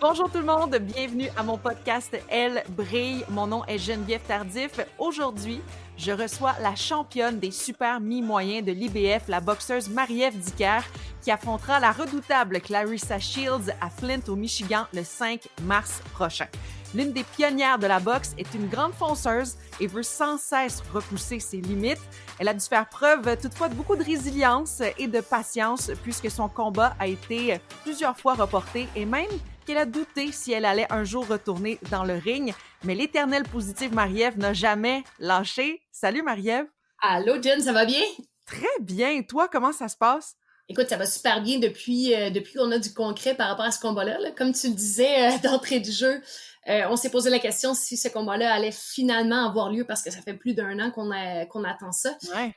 Bonjour tout le monde, bienvenue à mon podcast Elle brille. Mon nom est Geneviève Tardif. Aujourd'hui, je reçois la championne des super mi-moyens de l'IBF, la boxeuse Marie-Ève Dicker, qui affrontera la redoutable Claressa Shields à Flint au Michigan le 5 mars prochain. L'une des pionnières de la boxe est une grande fonceuse et veut sans cesse repousser ses limites. Elle a dû faire preuve toutefois de beaucoup de résilience et de patience puisque son combat a été plusieurs fois reporté et même qu'elle a douté si elle allait un jour retourner dans le ring. Mais l'éternelle positive Marie-Ève n'a jamais lâché. Salut Marie-Ève! Allô Jen, ça va bien? Très bien. Toi, comment ça se passe? Écoute, ça va super bien depuis qu'on a du concret par rapport à ce combat-là. Là. Comme tu le disais d'entrée du jeu, on s'est posé la question si ce combat-là allait finalement avoir lieu parce que ça fait plus d'1 an qu'on attend ça. Ouais.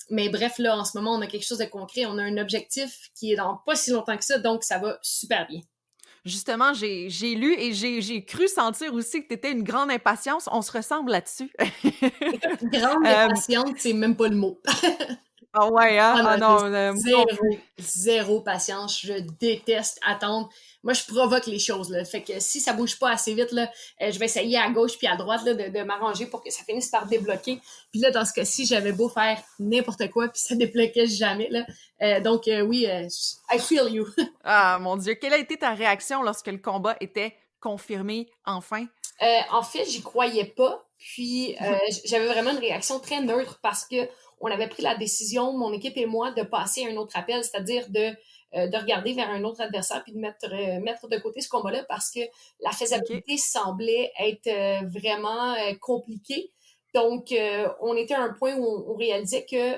Mais bref, là, en ce moment, on a quelque chose de concret. On a un objectif qui est dans pas si longtemps que ça, donc ça va super bien. Justement, j'ai lu et j'ai cru sentir aussi que tu étais une grande impatience. On se ressemble là-dessus. Écoute, grande impatiente, c'est même pas le mot. Ah ouais, hein? Ah non, Non plus. zéro patience. Je déteste attendre. Moi, je provoque les choses, là. Fait que si ça bouge pas assez vite, là, je vais essayer à gauche puis à droite, là, de m'arranger pour que ça finisse par débloquer. Puis là, dans ce cas-ci, j'avais beau faire n'importe quoi puis ça débloquait jamais, là. Donc, oui, I feel you. Ah mon Dieu, quelle a été ta réaction lorsque le combat était confirmé enfin? En fait, j'y croyais pas. Puis, j'avais vraiment une réaction très neutre parce que on avait pris la décision, mon équipe et moi, de passer à un autre appel, c'est-à-dire de regarder vers un autre adversaire puis de mettre de côté ce combat-là parce que la faisabilité semblait être vraiment compliquée. Donc, on était à un point où on réalisait que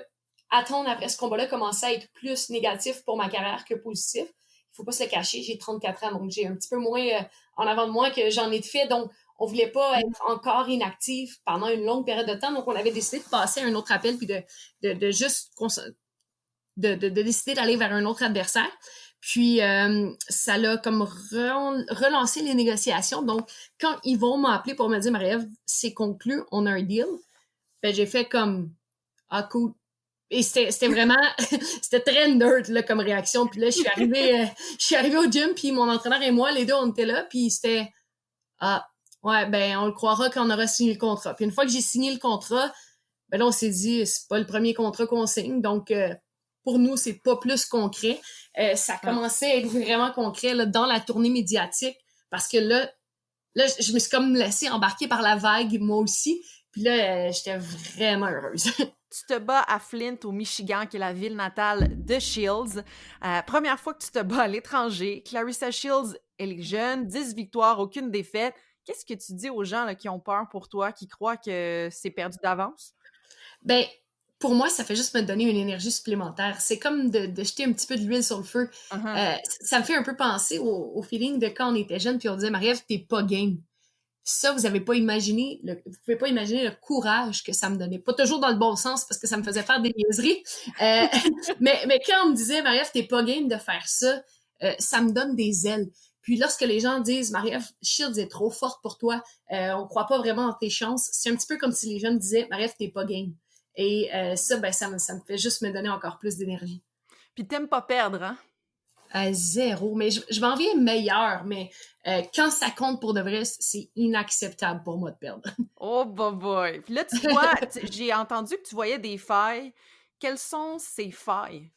attendre après ce combat-là commençait à être plus négatif pour ma carrière que positif. Il faut pas se le cacher, j'ai 34 ans, donc j'ai un petit peu moins en avant de moi que j'en ai de fait. Donc, on voulait pas être encore inactif pendant une longue période de temps. Donc, on avait décidé de passer à un autre appel puis de juste de décider d'aller vers un autre adversaire. Puis, ça l'a comme relancé les négociations. Donc, quand ils vont m'appeler pour me dire, Marie-Ève, c'est conclu, on a un deal, ben, j'ai fait comme, ah, cool. Et c'était vraiment, c'était très nerd, là, comme réaction. Puis là, je suis arrivée au gym, puis mon entraîneur et moi, les deux, on était là, puis c'était, ah, ouais, ben, on le croira quand on aura signé le contrat. Puis une fois que j'ai signé le contrat, ben là, on s'est dit, c'est pas le premier contrat qu'on signe, donc pour nous, c'est pas plus concret. Ça commençait à être vraiment concret là, dans la tournée médiatique, parce que là, je me suis comme laissée embarquer par la vague, moi aussi. Puis là, j'étais vraiment heureuse. Tu te bats à Flint, au Michigan, qui est la ville natale de Shields. Première fois que tu te bats à l'étranger. Claressa Shields, elle est jeune, 10 victoires, aucune défaite. Qu'est-ce que tu dis aux gens là, qui ont peur pour toi, qui croient que c'est perdu d'avance? Ben, pour moi, ça fait juste me donner une énergie supplémentaire. C'est comme de jeter un petit peu de l'huile sur le feu. Ça me fait un peu penser au feeling de quand on était jeune, puis on disait, Marie-Ève, t'es pas game. Ça, vous avez pas imaginé, vous pouvez pas imaginer le courage que ça me donnait. Pas toujours dans le bon sens, parce que ça me faisait faire des niaiseries. Mais quand on me disait, Marie-Ève, t'es pas game de faire ça, ça me donne des ailes. Puis lorsque les gens disent, Marie-Ève, Shields est trop forte pour toi, on croit pas vraiment en tes chances, c'est un petit peu comme si les gens me disaient, Marie-Ève, t'es pas game. Et ça, ben, ça me fait juste me donner encore plus d'énergie. Puis t'aimes pas perdre, hein? À zéro. Mais je m'en viens meilleur, mais quand ça compte pour de vrai, c'est inacceptable pour moi de perdre. Oh boy! Puis là, tu vois, j'ai entendu que tu voyais des failles. Quelles sont ces failles?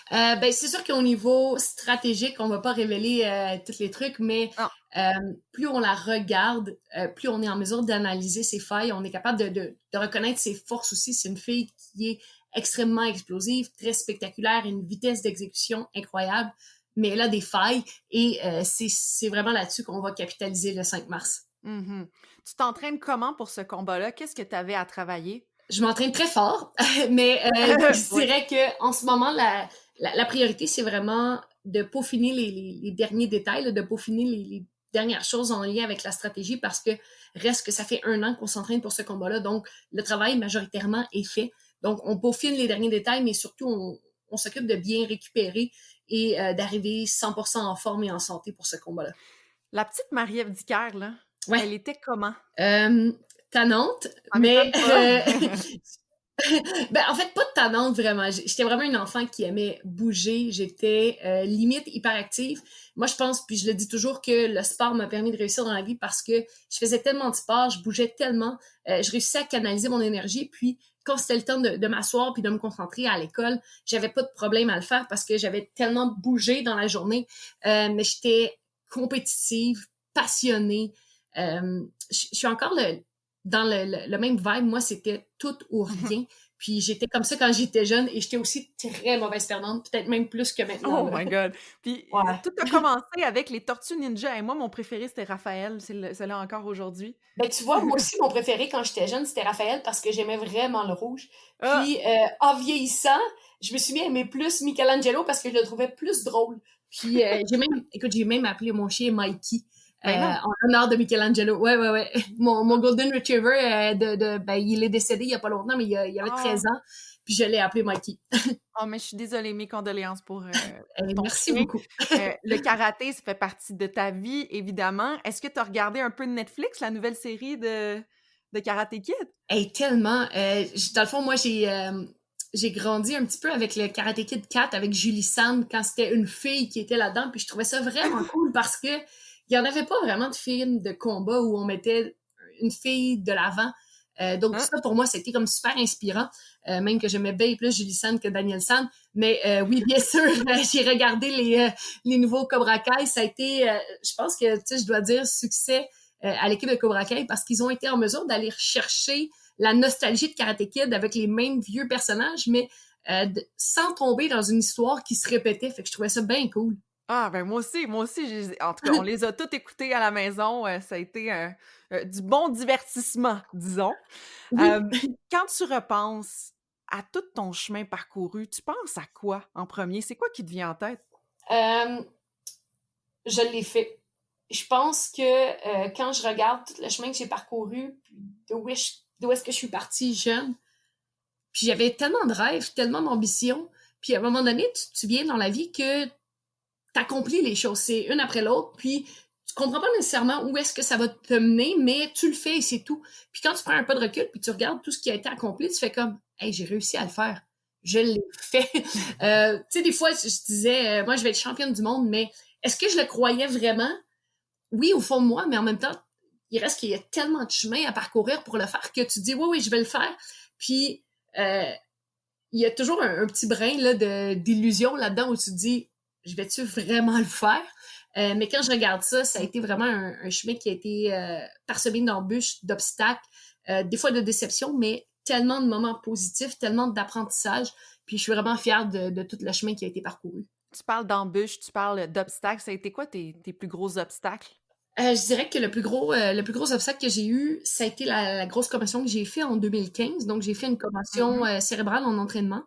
Ben, c'est sûr qu'au niveau stratégique, on va pas révéler tous les trucs, mais Non. plus on la regarde, plus on est en mesure d'analyser ses failles. On est capable de reconnaître ses forces aussi. C'est une fille qui est extrêmement explosive, très spectaculaire, une vitesse d'exécution incroyable, mais elle a des failles et c'est vraiment là-dessus qu'on va capitaliser le 5 mars. Mm-hmm. Tu t'entraînes comment pour ce combat-là? Qu'est-ce que tu avais à travailler? Je m'entraîne très fort, mais je dirais que en ce moment, la priorité, c'est vraiment de peaufiner les derniers détails, là, de peaufiner les dernières choses en lien avec la stratégie parce que reste que ça fait 1 an qu'on s'entraîne pour ce combat-là. Donc, le travail majoritairement est fait. Donc, on peaufine les derniers détails, mais surtout, on s'occupe de bien récupérer et d'arriver 100% en forme et en santé pour ce combat-là. La petite Marie-Ève Dicker, là, Ouais. elle était comment? Tannante, Ça mais m'étonne pas. Ben, en fait, pas de tannante, vraiment. J'étais vraiment une enfant qui aimait bouger. J'étais limite hyperactive. Moi, je pense, puis je le dis toujours, que le sport m'a permis de réussir dans la vie parce que je faisais tellement de sport, je bougeais tellement, je réussissais à canaliser mon énergie. Puis, quand c'était le temps de m'asseoir puis de me concentrer à l'école, j'avais pas de problème à le faire parce que j'avais tellement bougé dans la journée. Mais j'étais compétitive, passionnée. Je suis encore dans le même vibe. Moi, c'était tout ou rien. Puis j'étais comme ça quand j'étais jeune et j'étais aussi très mauvaise perdante, peut-être même plus que maintenant, Oh là. my God! Puis Ouais. tout a commencé avec les Tortues Ninja et moi, mon préféré, c'était Raphaël. C'est là encore aujourd'hui. Ben, tu vois, moi aussi, mon préféré quand j'étais jeune, c'était Raphaël parce que j'aimais vraiment le rouge. Ah! Puis, en vieillissant, je me suis mis à aimer plus Michelangelo parce que je le trouvais plus drôle. Puis, j'ai même appelé mon chien Mikey, Ben non! en l'honneur de Michelangelo. Ouais, ouais, ouais. Mon Golden Retriever, ben, il est décédé il y a pas longtemps, mais il avait Ah! 13 ans. Puis, je l'ai appelé Mikey. Ah, mais je suis désolée, mes condoléances pour ton Merci chien. beaucoup. Le karaté, ça fait partie de ta vie, évidemment. Est-ce que tu as regardé un peu de Netflix, la nouvelle série de Karate Kid? Hey, tellement. Dans le fond, moi, j'ai grandi un petit peu avec le Karate Kid 4 avec Julie Sand quand c'était une fille qui était là-dedans. Puis je trouvais ça vraiment cool parce que il y en avait pas vraiment de films de combat où on mettait une fille de l'avant. Donc Hein? ça, pour moi, c'était comme super inspirant. Même que j'aimais bien plus Julie Sand que Daniel Sand. Mais oui, bien sûr, j'ai regardé les nouveaux Cobra Kai. Ça a été, je pense que, tu sais, je dois dire, succès à l'équipe de Cobra Kai parce qu'ils ont été en mesure d'aller chercher la nostalgie de Karate Kid avec les mêmes vieux personnages, mais sans tomber dans une histoire qui se répétait. Fait que je trouvais ça bien cool. Ah, ben moi aussi, en tout cas, on les a toutes écoutées à la maison. Ça a été du bon divertissement, disons. Oui. Euh, Quand tu repenses à tout ton chemin parcouru, tu penses à quoi en premier? C'est quoi qui te vient en tête? Euh, je l'ai fait. Je pense que quand je regarde tout le chemin que j'ai parcouru, puis d'où est-ce que je suis partie jeune, puis j'avais tellement de rêves, tellement d'ambition, puis à un moment donné, tu viens dans la vie que t'accomplis les choses, c'est une après l'autre, puis tu comprends pas nécessairement où est-ce que ça va te mener, mais tu le fais et c'est tout. Puis quand tu prends un pas de recul, puis tu regardes tout ce qui a été accompli, tu fais comme, hey, j'ai réussi à le faire. Je l'ai fait. Tu sais, des fois, je disais, moi, je vais être championne du monde, mais est-ce que je le croyais vraiment? Oui, au fond de moi, mais en même temps, il reste qu'il y a tellement de chemin à parcourir pour le faire que tu dis, oui, oui, je vais le faire. Puis, il y a toujours un petit brin là, d'illusion là-dedans où tu te dis, je vais-tu vraiment le faire? Mais quand je regarde ça, ça a été vraiment un chemin qui a été parsemé d'embûches, d'obstacles, des fois de déceptions, mais tellement de moments positifs, tellement d'apprentissage. Puis je suis vraiment fière de tout le chemin qui a été parcouru. Tu parles d'embûches, tu parles d'obstacles. Ça a été quoi tes plus gros obstacles? Je dirais que le plus gros obstacle que j'ai eu, ça a été la grosse commotion que j'ai fait en 2015. Donc, j'ai fait une commotion Mhm. cérébrale en entraînement.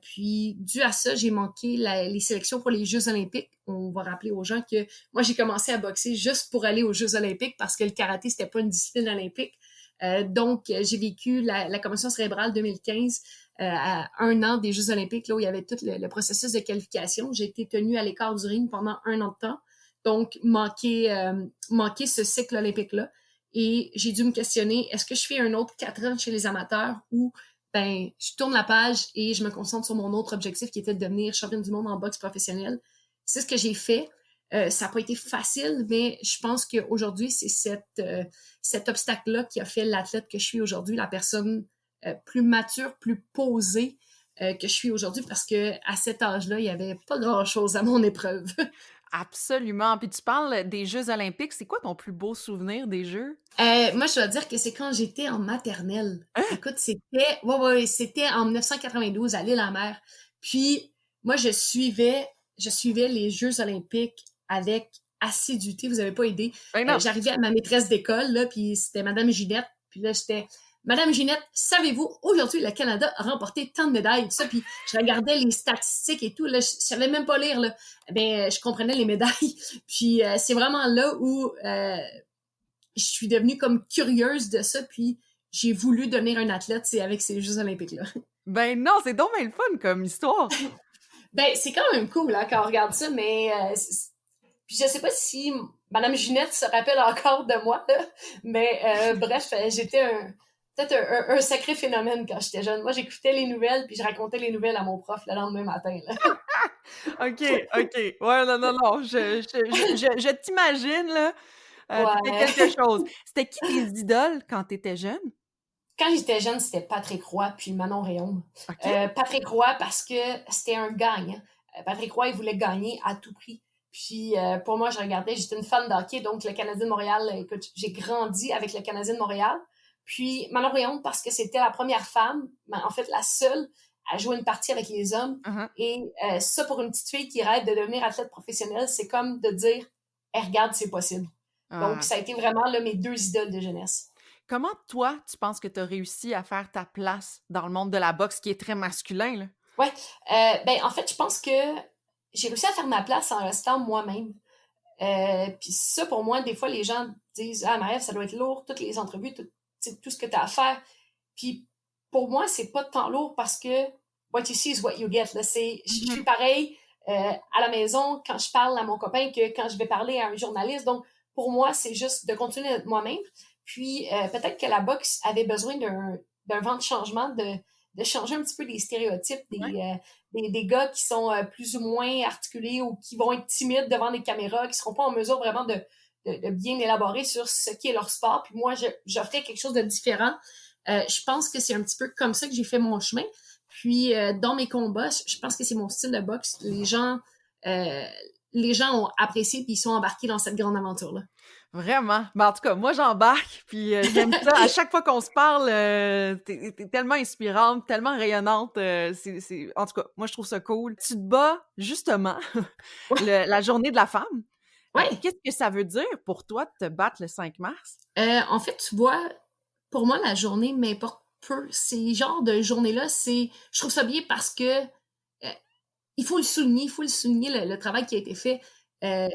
Puis, dû à ça, j'ai manqué les sélections pour les Jeux olympiques. On va rappeler aux gens que moi, j'ai commencé à boxer juste pour aller aux Jeux olympiques parce que le karaté, c'était pas une discipline olympique. Donc, j'ai vécu la commotion cérébrale 2015 à un an des Jeux olympiques, là où il y avait tout le processus de qualification. J'ai été tenue à l'écart du ring pendant un an de temps. Donc, manquer ce cycle olympique-là. Et j'ai dû me questionner, est-ce que je fais un autre 4 ans chez les amateurs ou ben, je tourne la page et je me concentre sur mon autre objectif qui était de devenir championne du monde en boxe professionnelle. C'est ce que j'ai fait. Ça n'a pas été facile, mais je pense qu'aujourd'hui, c'est cet obstacle-là qui a fait l'athlète que je suis aujourd'hui, la personne plus mature, plus posée que je suis aujourd'hui, parce que à cet âge-là, il n'y avait pas grand-chose à mon épreuve. Absolument. Puis tu parles des Jeux olympiques. C'est quoi ton plus beau souvenir des Jeux? Moi, je dois dire que c'est quand j'étais en maternelle. Hein? Écoute, c'était en 1992 à l'île-à-mer. Puis, moi, je suivais les Jeux olympiques avec assiduité. Vous avez pas idée. Ben non. J'arrivais à ma maîtresse d'école, là, puis c'était Madame Ginette. Puis là, j'étais Madame Ginette, savez-vous, aujourd'hui, le Canada a remporté tant de médailles, tout ça. Puis je regardais les statistiques et tout. Là, je savais même pas lire, là. Ben, je comprenais les médailles. Puis c'est vraiment là où je suis devenue comme curieuse de ça, puis j'ai voulu devenir un athlète, c'est avec ces Jeux olympiques-là. Ben non, c'est donc bien le fun comme histoire. Ben, c'est quand même cool hein, quand on regarde ça, mais puis je sais pas si Madame Ginette se rappelle encore de moi, là, mais bref, j'étais peut-être un sacré phénomène quand j'étais jeune. Moi, j'écoutais les nouvelles, puis je racontais les nouvelles à mon prof le lendemain matin, là. OK, OK. Ouais, non, non, non, je t'imagine, là, tu Ouais. quelque chose. C'était qui tes idoles quand tu étais jeune? Quand j'étais jeune, c'était Patrick Roy puis Manon Rhéaume. OK. Patrick Roy parce que c'était un gagnant. Patrick Roy, il voulait gagner à tout prix. Puis pour moi, je regardais, j'étais une fan de hockey, donc le Canadien de Montréal, écoute, j'ai grandi avec le Canadien de Montréal. Puis Manon Rhéaume parce que c'était la première femme, mais en fait la seule, à jouer une partie avec les hommes. Mmh. Et ça, pour une petite fille qui rêve de devenir athlète professionnelle, c'est comme de dire, regarde, c'est possible. Donc, Ah. ça a été vraiment là, mes deux idoles de jeunesse. Comment toi, tu penses que tu as réussi à faire ta place dans le monde de la boxe qui est très masculin, là? Ouais, ben, en fait, je pense que j'ai réussi à faire ma place en restant moi-même. Puis ça, pour moi, des fois, les gens disent: «Ah, Maëlle, ça doit être lourd, toutes les entrevues, tout, tu sais, tout ce que tu as à faire.» Puis pour moi, c'est pas tant lourd parce que what you see is what you get. Là. Je suis Mmh. pareil à la maison quand je parle à mon copain que quand je vais parler à un journaliste. Donc, pour moi, c'est juste de continuer d'être moi-même. Puis peut-être que la boxe avait besoin d'un vent de changement, de changer un petit peu les stéréotypes Ouais. des gars qui sont plus ou moins articulés ou qui vont être timides devant des caméras, qui seront pas en mesure vraiment de bien élaborer sur ce qui est leur sport. Puis moi, j'offrais quelque chose de différent. Je pense que c'est un petit peu comme ça que j'ai fait mon chemin. Puis dans mes combats, je pense que c'est mon style de boxe. Euh, les gens ont apprécié puis ils sont embarqués dans cette grande aventure-là. Vraiment. Ben, en tout cas, moi, j'embarque, puis j'aime ça. À chaque fois qu'on se parle, tu tellement inspirante, tellement rayonnante, en tout cas, moi, je trouve ça cool. Tu te bats, justement, la journée de la femme. Ouais. Qu'est-ce que ça veut dire pour toi de te battre le 5 mars? En fait, tu vois, pour moi, la journée m'importe peu. Ces genres de journées-là, je trouve ça bien parce que il faut le souligner le travail qui a été fait. Mmh.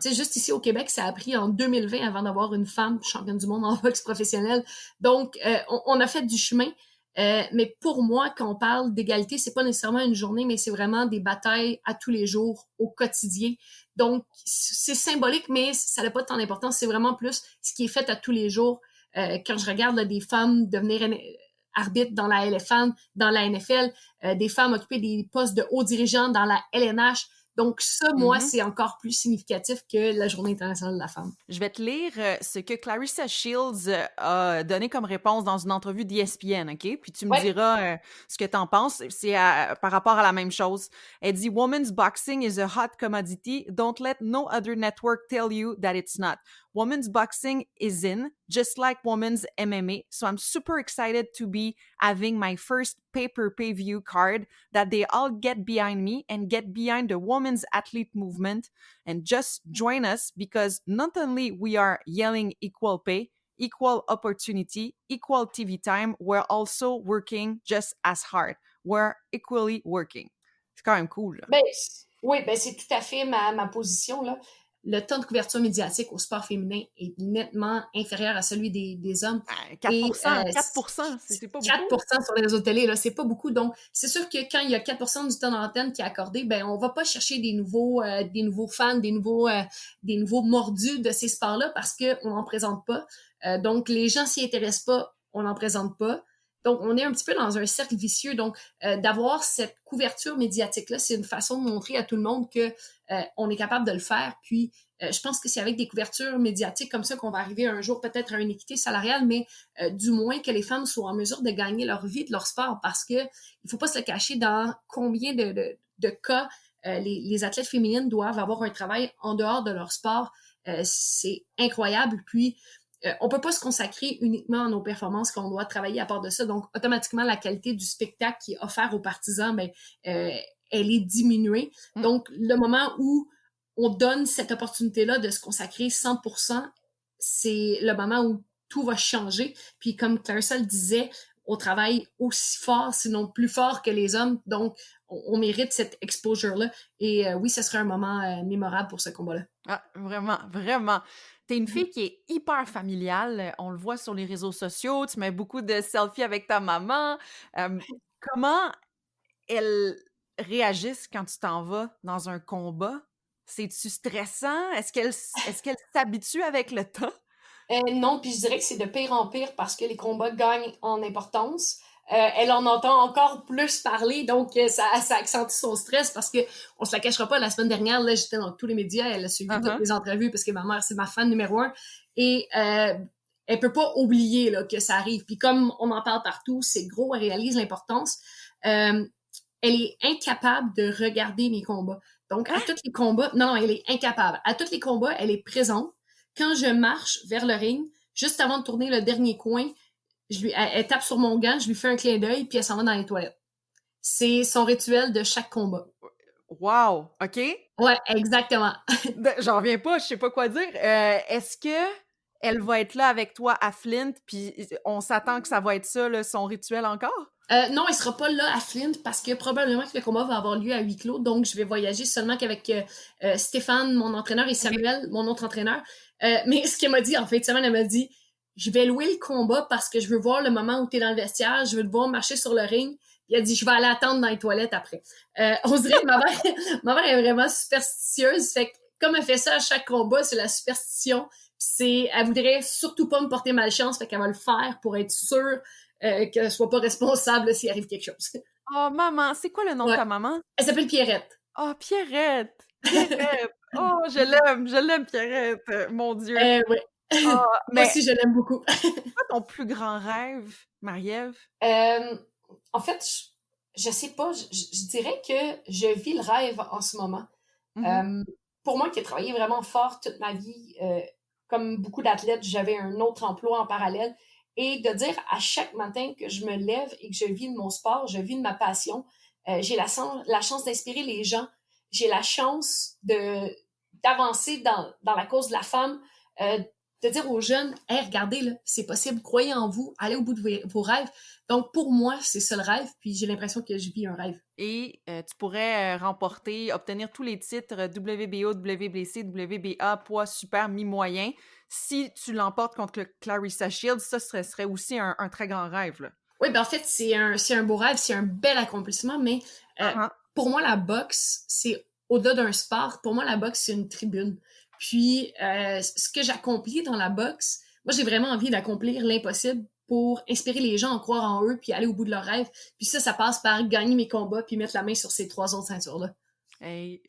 Tu sais, juste ici au Québec, ça a pris en 2020 avant d'avoir une femme championne du monde en boxe professionnelle. Donc, on a fait du chemin. Mais pour moi, quand on parle d'égalité, c'est pas nécessairement une journée, mais c'est vraiment des batailles à tous les jours, au quotidien. Donc, c'est symbolique, mais ça n'a pas tant d'importance. C'est vraiment plus ce qui est fait à tous les jours. Quand je regarde là, des femmes devenir arbitres dans la LFN, dans la NFL, des femmes occuper des postes de hauts dirigeants dans la LNH. Donc ça, moi, Mmh. c'est encore plus significatif que la Journée internationale de la femme. Je vais te lire ce que Clarissa Shields a donné comme réponse dans une entrevue d'ESPN, OK? Puis tu me Ouais. diras ce que tu en penses. C'est par rapport à la même chose. Elle dit Women's boxing is a hot commodity. Don't let no other network tell you that it's not. Women's boxing is in, just like women's MMA. So I'm super excited to be having my first pay-per-view card that they all get behind me and get behind the women's athlete movement and just join us because not only we are yelling equal pay, equal opportunity, equal TV time, we're also working just as hard. We're equally working. C'est quand même cool, là. Ben, oui, ben c'est tout à fait ma position, là. Le temps de couverture médiatique au sport féminin est nettement inférieur à celui des hommes. Quatre Et pour cent, 4%, c'est pas beaucoup. 4% sur les réseaux de télé, là, c'est pas beaucoup. Donc, c'est sûr que quand il y a 4% du temps d'antenne qui est accordé, ben, on va pas chercher des nouveaux fans, des nouveaux mordus de ces sports-là parce qu'on n'en présente pas. Donc, les gens s'y intéressent pas, on n'en présente pas. Donc, on est un petit peu dans un cercle vicieux. Donc, d'avoir cette couverture médiatique-là, c'est une façon de montrer à tout le monde que on est capable de le faire. Puis, je pense que c'est avec des couvertures médiatiques comme ça qu'on va arriver un jour peut-être à une équité salariale, mais du moins que les femmes soient en mesure de gagner leur vie de leur sport parce que il faut pas se le cacher dans combien de cas les athlètes féminines doivent avoir un travail en dehors de leur sport. C'est incroyable. Puis, on peut pas se consacrer uniquement à nos performances, qu'on doit travailler à part de ça. Donc, automatiquement, la qualité du spectacle qui est offert aux partisans, ben, elle est diminuée. Mm. Donc, le moment où on donne cette opportunité-là de se consacrer 100%, c'est le moment où tout va changer. Puis, comme Clarissa le disait, on travaille aussi fort, sinon plus fort que les hommes. Donc, on mérite cette exposure-là. Et oui, ce serait un moment mémorable pour ce combat-là. Ah, vraiment, vraiment. T'es une fille qui est hyper familiale. On le voit sur les réseaux sociaux. Tu mets beaucoup de selfies avec ta maman. Comment elles réagissent quand tu t'en vas dans un combat? C'est-tu stressant? Est-ce qu'elles s'habituent avec le temps? Non, puis je dirais que c'est de pire en pire parce que les combats gagnent en importance. Elle en entend encore plus parler, donc ça accentue son stress parce que on se la cachera pas, la semaine dernière, là, j'étais dans tous les médias, elle a suivi toutes les entrevues parce que ma mère, c'est ma fan numéro 1. Et elle peut pas oublier là, que ça arrive. Puis comme on en parle partout, c'est gros, elle réalise l'importance. Elle est incapable de regarder mes combats. Donc, à tous les combats, non, elle est incapable. À tous les combats, elle est présente. Quand je marche vers le ring, juste avant de tourner le dernier coin, elle tape sur mon gant, je lui fais un clin d'œil, puis elle s'en va dans les toilettes. C'est son rituel de chaque combat. Wow! OK. Ouais, exactement. J'en reviens pas, je sais pas quoi dire. Est-ce que elle va être là avec toi à Flint, puis on s'attend que ça va être ça, là, son rituel encore? Non, elle sera pas là à Flint parce que probablement que le combat va avoir lieu à huis clos, donc je vais voyager seulement qu'avec Stéphane, mon entraîneur, et Samuel, mon autre entraîneur. Mais ce qu'elle m'a dit, en fait, elle m'a dit, je vais louer le combat parce que je veux voir le moment où tu es dans le vestiaire, je veux te voir marcher sur le ring. Puis elle dit, je vais aller attendre dans les toilettes après. On dirait que ma mère est vraiment superstitieuse, fait que comme elle fait ça à chaque combat, c'est la superstition. Elle voudrait surtout pas me porter malchance, fait qu'elle va le faire pour être sûre qu'elle soit pas responsable s'il arrive quelque chose. Oh, maman! C'est quoi le nom de ta maman? Elle s'appelle Pierrette. Oh, Pierrette! Pierrette! Oh, je l'aime, Pierrette! Mon Dieu! Oui. Oh, Moi aussi, je l'aime beaucoup. C'est quoi ton plus grand rêve, Marie-Ève? En fait, je sais pas, je dirais que je vis le rêve en ce moment. Pour moi qui ai travaillé vraiment fort toute ma vie, comme beaucoup d'athlètes, j'avais un autre emploi en parallèle. Et de dire à chaque matin que je me lève et que je vis de mon sport, je vis de ma passion, j'ai la chance d'inspirer les gens, j'ai la chance d'avancer dans la cause de la femme, de dire aux jeunes, « Hey, regardez, là, c'est possible, croyez en vous, allez au bout de vos rêves. » Donc, pour moi, c'est ça le rêve, puis j'ai l'impression que je vis un rêve. Et tu pourrais obtenir tous les titres WBO, WBC, WBA, poids super, mi-moyen. Si tu l'emportes contre Claressa Shields, ça serait aussi un très grand rêve, là. Oui, ben en fait, c'est un beau rêve, c'est un bel accomplissement, mais pour moi, la boxe, c'est au-delà d'un sport. Pour moi, la boxe, c'est une tribune. Puis, ce que j'accomplis dans la boxe, moi, j'ai vraiment envie d'accomplir l'impossible pour inspirer les gens à croire en eux puis aller au bout de leurs rêves. Puis ça passe par gagner mes combats puis mettre la main sur ces 3 autres ceintures-là. Hey,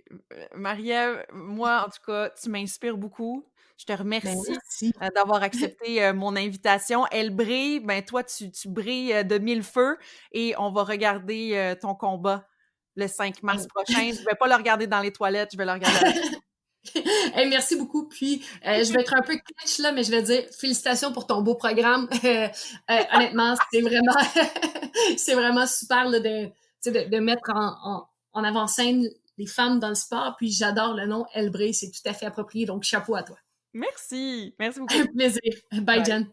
Marie-Ève, moi, en tout cas, tu m'inspires beaucoup. Je te remercie d'avoir accepté mon invitation. Elle brille, ben toi, tu brilles de 1000 feux et on va regarder ton combat le 5 mars prochain. Je vais pas le regarder dans les toilettes, je vais le regarder Hey, merci beaucoup. Puis, je vais être un peu kitsch, là, mais je vais dire félicitations pour ton beau programme. Honnêtement, c'est vraiment super là, de mettre en avant-scène les femmes dans le sport. Puis, j'adore le nom Elle brille, c'est tout à fait approprié. Donc, chapeau à toi. Merci beaucoup. Un plaisir. Bye, Jen.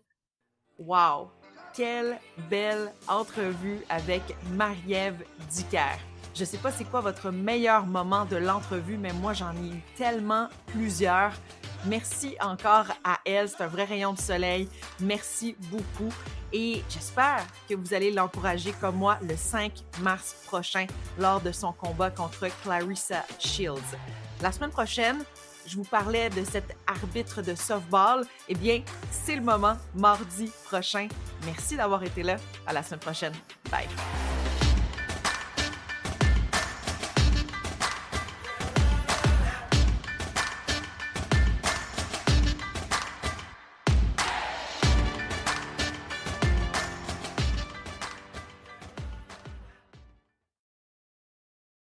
Wow! Quelle belle entrevue avec Marie-Ève Dicker. Je sais pas c'est quoi votre meilleur moment de l'entrevue, mais moi, j'en ai eu tellement plusieurs. Merci encore à elle, c'est un vrai rayon de soleil. Merci beaucoup. Et j'espère que vous allez l'encourager comme moi le 5 mars prochain lors de son combat contre Claressa Shields. La semaine prochaine, je vous parlais de cet arbitre de softball. Eh bien, c'est le moment, mardi prochain. Merci d'avoir été là. À la semaine prochaine. Bye!